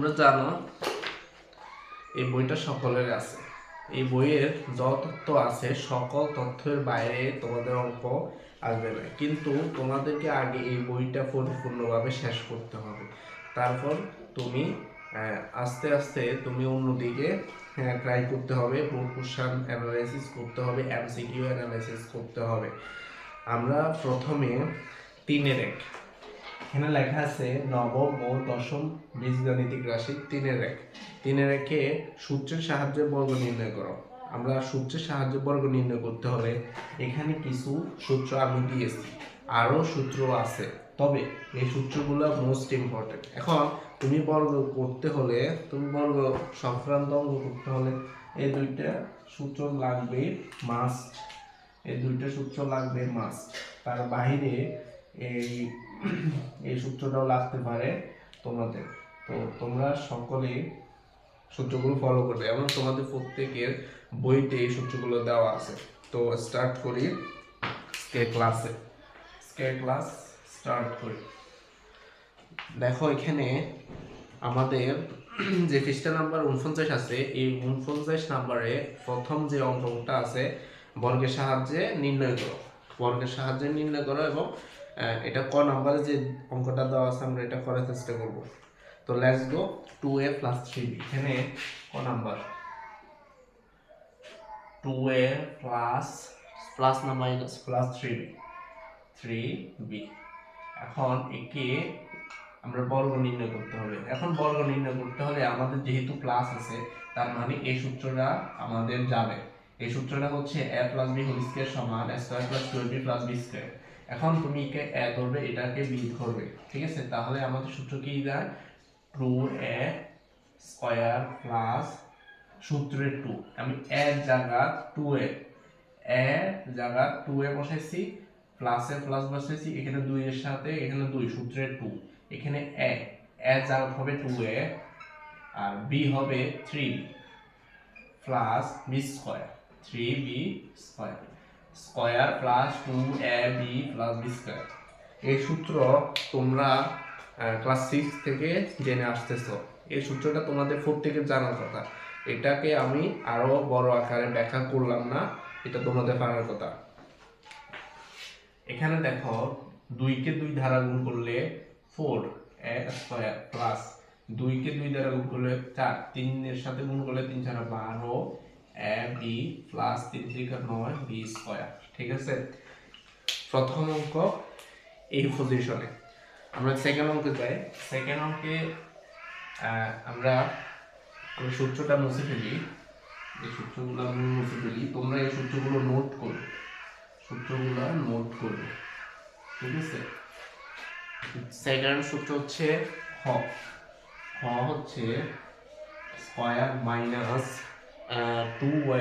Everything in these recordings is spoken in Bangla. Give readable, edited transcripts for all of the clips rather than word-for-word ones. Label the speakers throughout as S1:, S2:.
S1: তোমরা জানো এই বইটা সকলের আছে। এই বইয়ের যত তথ্য আছে সকল তথ্যের বাইরে তোমাদের অঙ্ক আসবে না, কিন্তু তোমাদেরকে আগে এই বইটা পরিপূর্ণভাবে শেষ করতে হবে। তারপর তুমি আস্তে আস্তে তুমি অন্যদিকে ট্রাই করতে হবে, বোর্ড কোশ্চেন অ্যানালাইসিস করতে হবে, এমসিকিউ অ্যানালাইসিস করতে হবে। আমরা প্রথমে 3-এর 1, এখানে লেখা আছে নবম ও দশম বীজগাণিতিক রাশি 3-এর 1। 3-এর 1-এ সূত্রের সাহায্যে বর্গ নির্ণয় করো। আমরা সূত্রের সাহায্যে বর্গ নির্ণয় করতে হলে এখানে কিছু সূত্র আমি দিয়েছি, আরও সূত্র আছে, তবে এই সূত্রগুলো মোস্ট ইম্পর্টেন্ট। এখন তুমি বর্গ করতে হলে, তুমি বর্গ সংক্রান্ত অঙ্ক করতে হলে এই দুইটা সূত্র লাগবে মাস্ট, এই দুইটা সূত্র লাগবে মাস্ট। তার বাইরে এই সূত্রটাও লাগতে পারে তোমাদের। তো তোমরা সকলে সূত্রগুলো ফলো করবে এবং তোমাদের প্রত্যেকের বইতে এই সূত্রগুলো দেওয়া আছে। তো স্টার্ট করি ক্লাস স্টার্ট করি। দেখো এখানে আমাদের যে পৃষ্ঠা নাম্বার 49 আছে, এই 49 নাম্বারে প্রথম যে অঙ্কটা আছে বর্গের সাহায্যে নির্ণয় করো। বর্গের সাহায্যে নির্ণয় করো এবং এটা ক নাম্বারে যে অঙ্কটা দেওয়া আছে আমরা এটা করার চেষ্টা করব। তো লেটস গো 2a + 3b। এখানে ক নাম্বার 2a প্লাস না মাইনাস প্লাস 3b। এখন একে আমরা বর্গ নির্ণয় করতে হবে। এখন বর্গ নির্ণয় করতে হলে আমাদের যেহেতু প্লাস আছে, তার মানে এই সূত্রটা আমাদের যাবে। এই সূত্রটা হচ্ছে a + b² সমান a² + 2ab + b²। এখন তুমি একে a ধরবে, এটাকে b ধরবে, ঠিক আছে? তাহলে আমাদের সূত্র কি যায়? 2a² প্লাস সূত্রের 2, আমি এর জায়গা 2a বসাইছি, প্লাসে প্লাস বসাইছি, এখানে 2 এর সাথে এখানে 2, সূত্রের 2, এখানে a জায়গা হবে 2a আর b হবে 3b plus b², 3b square plus 2ab plus b²। এই সূত্র তোমরা ক্লাস 6 থেকে জেনে আসতেছো। এই সূত্রটা তোমাদের প্রত্যেকের জানার কথা। এটাকে আমি আরো বড় আকারে ব্যাখ্যা করলাম না, এটা তোমাদের পারার কথা। এখানে দেখো 2 কে 2 দ্বারা গুণ করলে 4a² প্লাস 2 কে 2 দ্বারা গুণ করলে 4, 3 এর সাথে গুণ করলে 3 4 12 ab প্লাস 3 3 9 b²। ঠিক আছে? প্রথম অঙ্ক এই পজিশনে। আমরা সেকেন্ড অঙ্কে যাই। সেকেন্ড অঙ্কে আমরা সূত্রটা মুছে ফেলি। এই সূত্রগুলো আমি মুছে ফেলি, তোমরা এই সূত্রগুলো নোট করো, ঠিক আছে? সেকেন্ড সূত্র হচ্ছে হ হচ্ছে স্কয়ার মাইনাস 2y²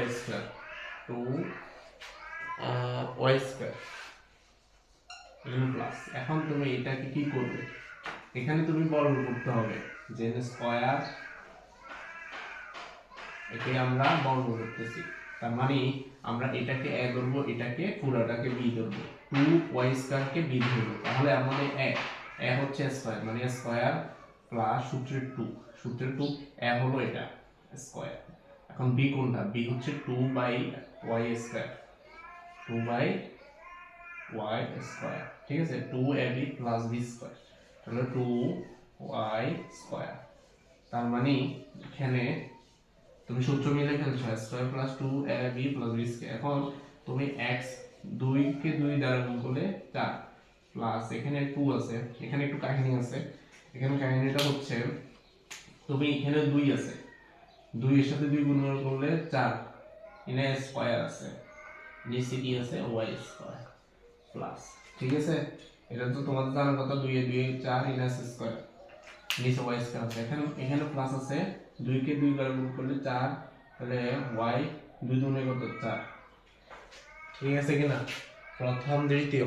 S1: প্লাস। এখন তুমি এটাকে কি করবে? এখানে তুমি বর্গ করতে হবে, যে স্কয়ার, একে আমরা বর্গ করতেছি, তার মানে আমরা এটাকে a ধরবো, এটাকে পুরোটাকে b ধরবো, 2y² কে b ধরবো। তাহলে আমাদের a হচ্ছে স্কয়ার, মানে স্কয়ার প্লাস সূত্রের 2 a হলো এটা স্কয়ার। এখন b কোনটা? b হচ্ছে 2/y², ঠিক আছে? 2ab প্লাস b², তাহলে 2y²। তার মানে এখানে তুমি সূত্র মিলে ফেলছো a² plus 2ab plus b²। এখন তুমি x 2 কে 2 দ্বারা গুণ করলে 4 প্লাস এখানে 2 আছে, এখানে একটু কাহিনী আছে। এখানে কাহিনীটা হচ্ছে তুমি এখানে 2 আছে, 2 এর সাথে 2 গুণ করলে 4, এখানে স্কয়ার আছে, নিচে কি আছে y² প্লাস। ঠিক আছে? এটা তো তোমাদের জানার কথা, 2 এ 2 4, এখানে আছে স্কয়ার, নিচে y² আছে, এখানে প্লাস আছে, 2 কে 2 দ্বারা গুণ করলে 4, তাহলে y 2 দুগুণে কত? 4। ঠিক আছে কিনা? প্রথম দ্বিতীয়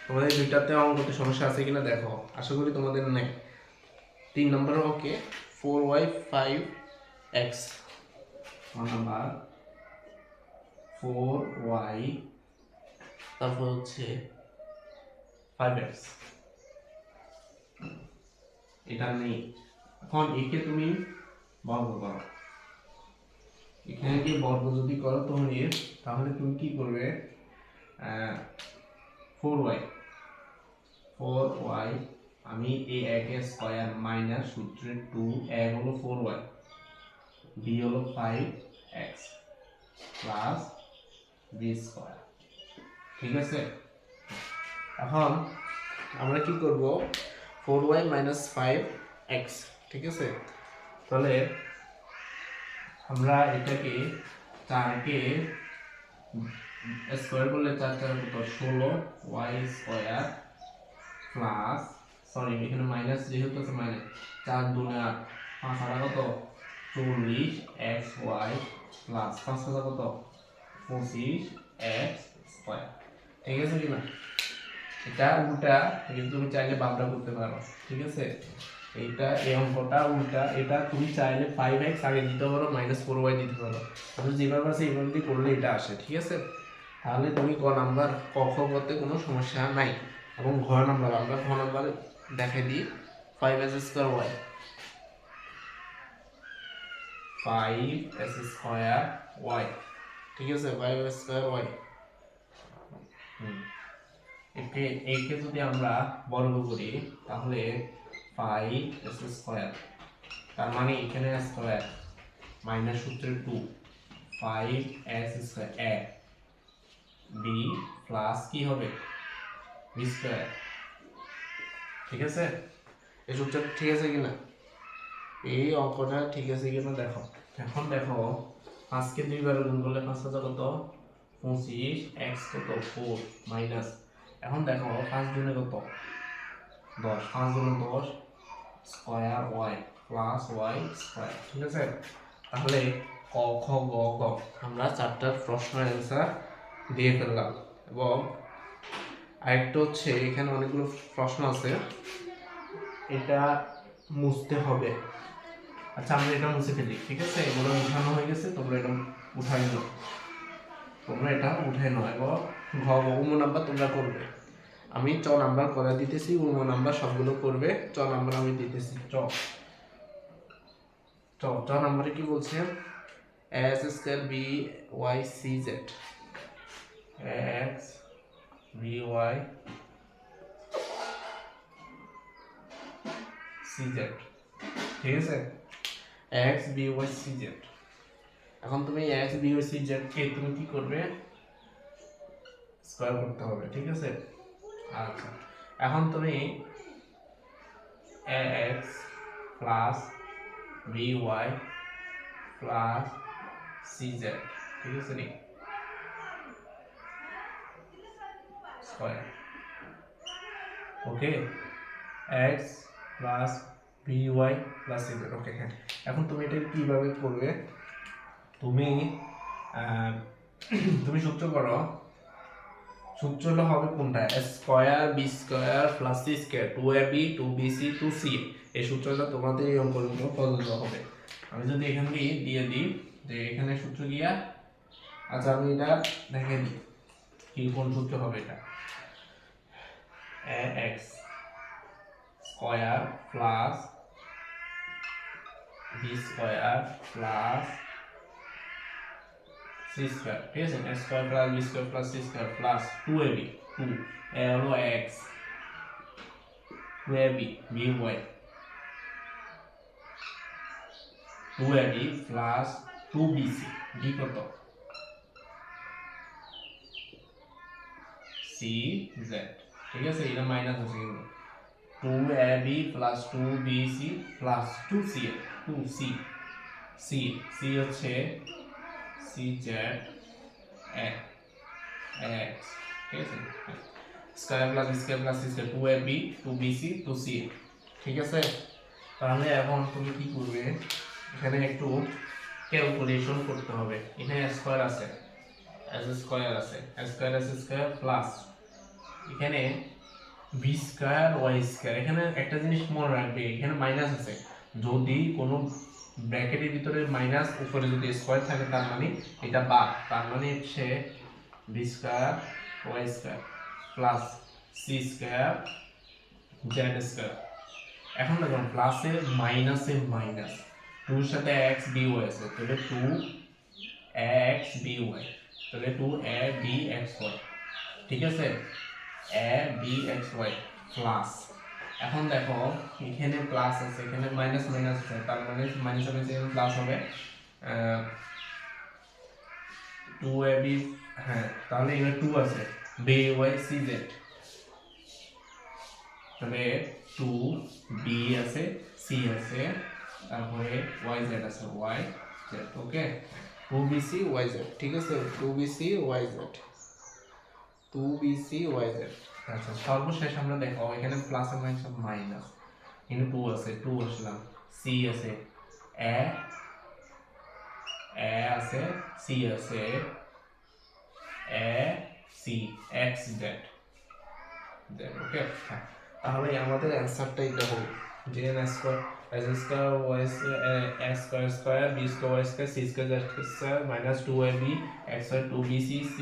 S1: তোমাদের দুইটাতে অঙ্কতে সমস্যা আছে কিনা দেখো, আশা করি তোমাদের নেই। 3 নম্বর ওকে 4y 5x, নাম্বার 4y তারপর হচ্ছে 5x, এটা নেই, এখন একে তুমি বর্গ করো, এখানে কি বর্গ যদি করো তাহলে তুমি কি করবে 4y 4y আমি a একে স্কয়ার মাইনাস সূত্রে 2 a হলো 4y b হলো 5x প্লাস b স্কয়ার। ঠিক আছে, এখন আমরা কি করব 4y মাইনাস 5x। ঠিক আছে, তাহলে আমরা এটাকে 4কে স্কয়ার করলে 4 4 কত 16y স্কয়ার প্লাস সরি এখানে মাইনাস যেহেতু আছে মাইনাস 4 2 8 5 আর কত 40xy প্লাস 5 হাজার কত 25x স্কয়ার। ঠিক আছে কি না? এটা উল্টা, কিন্তু তুমি চাইলে বামটা করতে পারো। ঠিক আছে, এইটা এই অঙ্কটা উল্টা, এটা তুমি চাইলে 5x আগে দিতে পারো মাইনাস 4y দিতে পারো, তুমি যেভাবে আছে এইভাবে দিয়ে করলে এটা আসে। ঠিক আছে, তাহলে তুমি ক নাম্বার ক খ করতে কোনো সমস্যা নাই। এবং ঘ নাম্বার আমরা ঘ নাম্বার দেখে দিই 5s square y 5s square y। ঠিক আছে, 5s স্কয়ার y একে যদি আমরা বর্গ করি তাহলে 5s স্কয়ার, তার মানে এখানে স্কয়ার মাইনাস সূত্রে 2 5s square a b plus কি হবে b স্কয়ার। ঠিক আছে, এই সূত্রটা ঠিক আছে কিনা, এই অঙ্কটা ঠিক আছে কিনা দেখো। এখন দেখো 5 কে 2 বার গুণ করলে 5 হাজার কত 25 x কত 4 মাইনাস, এখন দেখো 5 গুণে কত 10 5 গুণে 10 square y plus y square. ঠিক আছে, তাহলে ক খ গ ঘ আমরা 4টার প্রশ্নের অ্যান্সার দিয়ে ফেললাম। এবং আরেকটা হচ্ছে এখানে অনেকগুলো প্রশ্ন আছে, এটা মুছতে হবে। আচ্ছা আমরা এটা মুছে ফেলি। ঠিক আছে, এগুলো উঠানো হয়ে গেছে, তোমরা এটা উঠাই নাও, তোমরা এটা উঠাই নাও। এবং ঘ উম নাম্বার তোমরা করবে, আমি চ নাম্বার করে দিতেছি, উম নাম্বার সবগুলো করবে, চ নাম্বার আমি দিতেছি। চ চ চ নাম্বারে কি বলছে s square b y c z x b y c z। ঠিক আছে, x b y c z। এখন তুমি x b y c z কে তুমি কি করবে স্কয়ার করতে হবে। ঠিক আছে, আচ্ছা এখন তুমি ax plus by plus cz। ঠিক আছে নি square, okay x plus by plus cz। ওকে হ্যাঁ, এখন তুমি এটা কিভাবে করবে, তুমি তুমি সূত্র করো, সূত্র হলো হবে কোনটা square b square plus c square 2ab 2bc 2c। এই সূত্রটা তোমাদের এই অঙ্কগুলো প্রযোজ্য হবে। আমি যদি এখান থেকে দিয়ে দিই যে এখানে সূত্র গিয়া, আচ্ছা আমি এটা দেখে দিই কি কোন সূত্র হবে। এটা ax square plus b square plus c square. ঠিক আছে, a square plus b square plus c square plus 2ab 2 a হলো x 2ab by 2ab plus 2bc b কত cz। ঠিক আছে, এটা মাইনাস আছে কিন্তু 2ab plus 2bc plus 2c 2c c c হচ্ছে cz x। ঠিক আছে, square plus square plus c square 2ab 2bc 2c। ঠিক আছে, তাহলে এখন তুমি কি করবে, এখানে একটু ক্যালকুলেশন করতে হবে। এখানে স্কয়ার আছে s স্কয়ার আছে s স্কয়ার প্লাস এখানে b স্কয়ার y স্কয়ার। এখানে একটা জিনিস মনে রাখবে, এখানে মাইনাস আছে, যদি কোনো ব্র্যাকেটের ভিতরে মাইনাস উপরে যদি স্কয়ার থাকে তার মানে এটা বাদ, তার মানে হচ্ছে b square y square plus c square z square. এখন দেখুন প্লাসে মাইনাসে মাইনাস, 2 এর সাথে x by আছে, তাহলে 2x by, তাহলে 2abxy, ঠিক আছে, abxy প্লাস, এখন দেখো এখানে প্লাস আছে, এখানে মাইনাস মাইনাস আছে, তার মানে মাইনাস হবে, এখানে প্লাস হবে 2ab, হ্যাঁ তাহলে এখানে 2 আছে, by cz, তাহলে 2b আছে, c আছে, তারপরে yz আছে, yz, ওকে, 2bc yz, ঠিক আছে, 2bc yz, 2bc yz। আচ্ছা সর্বশেষ আমরা দেখো এখানে প্লাস আর মাইনাস মাইনাস, এখানে 2 আছে, 2 আসলাম, c আছে, a আছে, c আছে, a c xz, ওকে, হ্যাঁ তাহলে আমাদের অ্যানসারটা এটা হবে যে n square s square y s square square b square y square c square z square minus 2ab x square 2bc c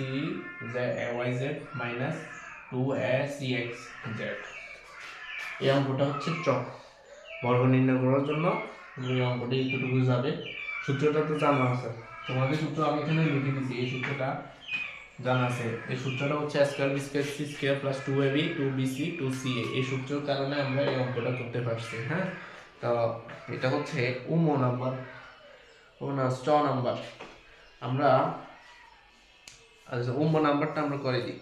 S1: z yz minus 2acxz। এই অঙ্কটা হচ্ছে বর্গ নির্ণয় করার জন্য এই অঙ্কটা এইটুকু যাবে। সূত্রটা তো জানা আছে তোমাদের, সূত্র আমি এখানে লিখে দিয়েছি, এই সূত্রটা জানা আছে, এই সূত্রটা হচ্ছে a square b square c square plus 2ab 2bc 2ca, এই সূত্রের কারণে আমরা এই অঙ্কটা করতে পারছি। হ্যাঁ, তো এটা হচ্ছে নাম্বার, চ নাম্বার, আমরা আচ্ছা নাম্বারটা আমরা করে দিই,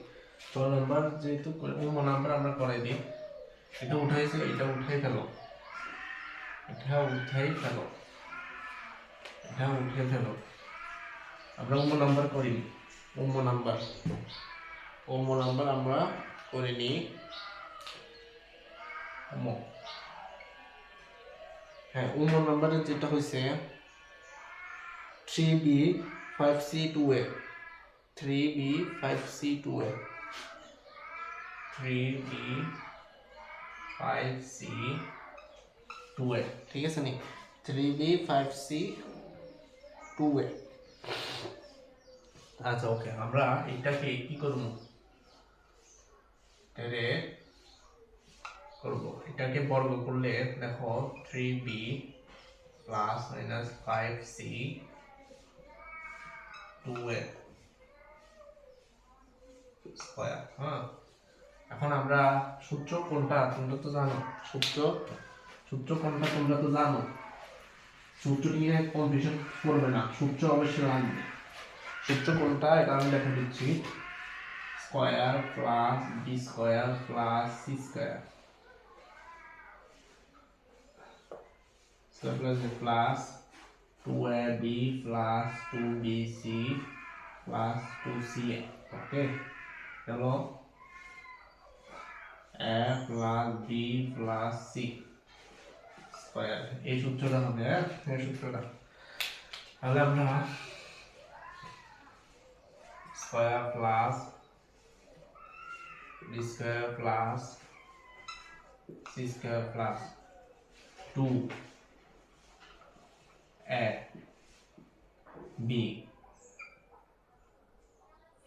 S1: চ নাম্বার যেহেতু নাম্বার আমরা করে দিই, এটা উঠাইছে, এটা উঠাই ফেলো, এটা উঠাই ফেলো, এটা উঠে ফেলো, আমরা নাম্বার করি, নাম্বার আমরা করে নিই, হ্যাঁ নাম্বারের যেটা হয়েছে 3b 5c 2a, 3b 5c 2a, 3b 5c 2a, ঠিক আছে নি, 3b 5c 2a। আচ্ছা ওকে, আমরা এটাকে কি করব, এটাকে বর্গ করলে দেখো 3b plus minus 5c 2a square. হ্যাঁ, এখন আমরা সূত্র কোনটা তোমরা তো জানো, সূত্র কোনটা তোমরা তো জানো, সূত্র নিয়ে কনফিউশন করবে না, সূত্র অবশ্যই জানবে। সূত্র কোনটা এটা আমি দেখে দিচ্ছি, square plus b square plus c square plus 2ab plus 2bc plus 2ca, okay, চলো a plus b plus c square, এই সূত্রটা হবে, এই সূত্রটা, তাহলে আমরা square plus b square plus c square plus 2a b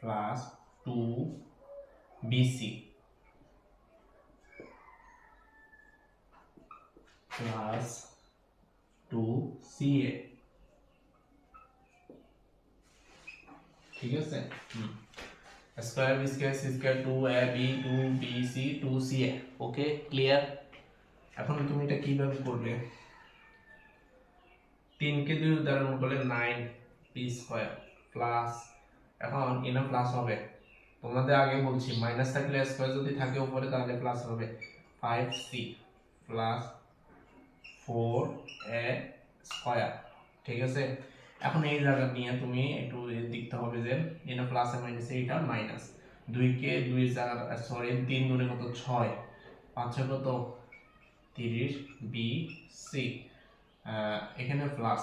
S1: plus 2bc plus 2ca, ঠিক আছে, square b square c square 2ab 2bc 2ca, okay clear. এখন তুমি এটা কিভাবে করবে, 3 কে 2 দ্বারা গুণ করলে 9b স্কয়ার প্লাস, এখন এনা প্লাস হবে, তোমাদের আগে বলছি মাইনাস থাকলে স্কয়ার যদি থাকে উপরে তাহলে প্লাস হবে, 5c প্লাস 4a স্কয়ার, ঠিক আছে। এখন এই জায়গা নিয়ে তুমি একটু দেখতে হবে যে এনা প্লাস আর মাইনাস, এইটা মাইনাস, 2 কে 2 জায়গা সরি 3 গুণে কত 6, 5 6 কত 30 বি সি, এখানে প্লাস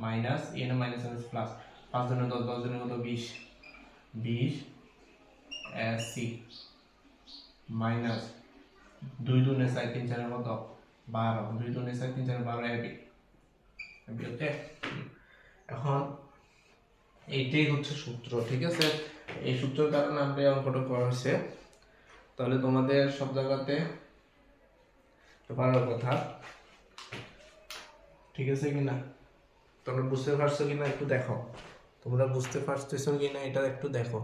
S1: মাইনাস এখানে মাইনাস প্লাস, 5 জনে 10 10 জনে কত 20 20 সি মাইনাস 2 2 নে 4 3 4 কত 12, 2 2 নে 4 3 4 12 এবি, ওকে। এখন এইটাই হচ্ছে সূত্র, ঠিক আছে, এই সূত্রের কারণে আমরা অঙ্কটা করা হয়েছে। তাহলে তোমাদের সব জায়গাতে তো পারার কথা, ঠিক আছে কিনা? তোমরা বুঝতে পারছো কিনা একটু দেখো, তোমরা বুঝতে পারতেছো কিনা এটা একটু দেখো।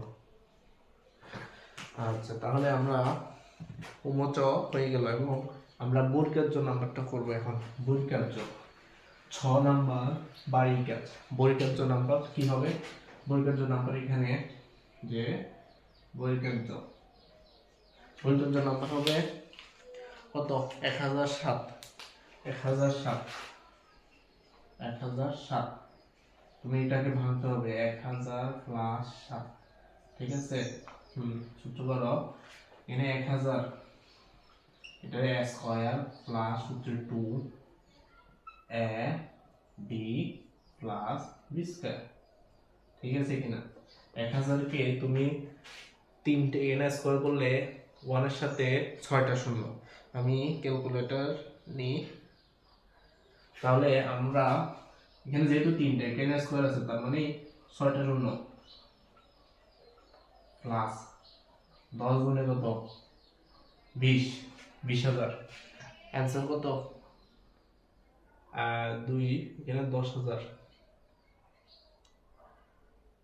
S1: আচ্ছা, তাহলে আমরা উমচ হয়ে গেল এবং আমরা বর্গের নাম্বারটা করবো এখন। বর্গের 6 নাম্বার বাড়ির কাজ। বর্গের নাম্বার কি হবে? বর্গের নাম্বার এখানে যে বর্গের নাম্বার হবে কত? 1007। 1007 1007। তুমি এটাকে ভাঙতে হবে 1000 প্লাস 7, ঠিক আছে? সূত্র করো, এখানে 1000, এটা a স্কয়ার প্লাস হচ্ছে 2a b plus b square, ঠিক আছে কিনা? 1000 কে তুমি 3টে n স্কয়ার করলে 1 এর সাথে 6টা শূন্য। আমি ক্যালকুলেটর নিই, তাহলে আমরা এখানে যেহেতু 3টে n স্কয়ার আছে তার মানে 6টা শূন্য প্লাস 10 গুণে কত? 20, 20,000। অ্যান্সার কত? 2, এখানে 10,000।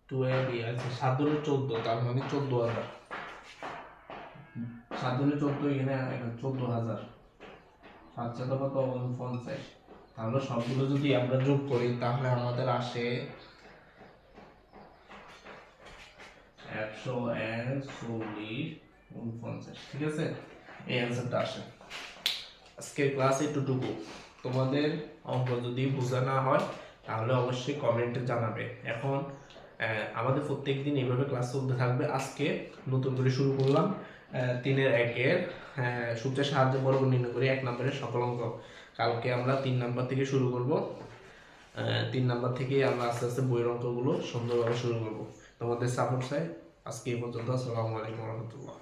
S1: 2ab, আচ্ছা 7 গুণে 14, তার মানে 14,000। 7 গুণে 14, এখানে 14,000। 7 7 কত? 49। তাহলে সবগুলো যদি আমরা যোগ করি তাহলে আমাদের আসে 140, 49, ঠিক আছে? এই অ্যান্সারটা আসে। আজকের ক্লাস এতটুকু। তোমাদের অঙ্ক যদি বোঝা না হয় তাহলে অবশ্যই কমেন্টে জানাবে। এখন আমাদের প্রত্যেকদিন এইভাবে ক্লাস চলতে থাকবে। আজকে নতুন করে শুরু করলাম 3-এর 1-এর সূত্রের সাহায্যে বর্গ নির্ণয় করি 1 নম্বরের সকল অঙ্ক। কালকে আমরা 3 নাম্বার থেকে শুরু করব। 3 নাম্বার থেকে আমরা আস্তে আস্তে বইয়ের অঙ্কগুলো সুন্দরভাবে শুরু করব। তোমাদের সাপোর্ট চাই। আজকে এই পর্যন্ত। আসসালামু আলাইকুম ওয়া রাহমাতুল্লাহ।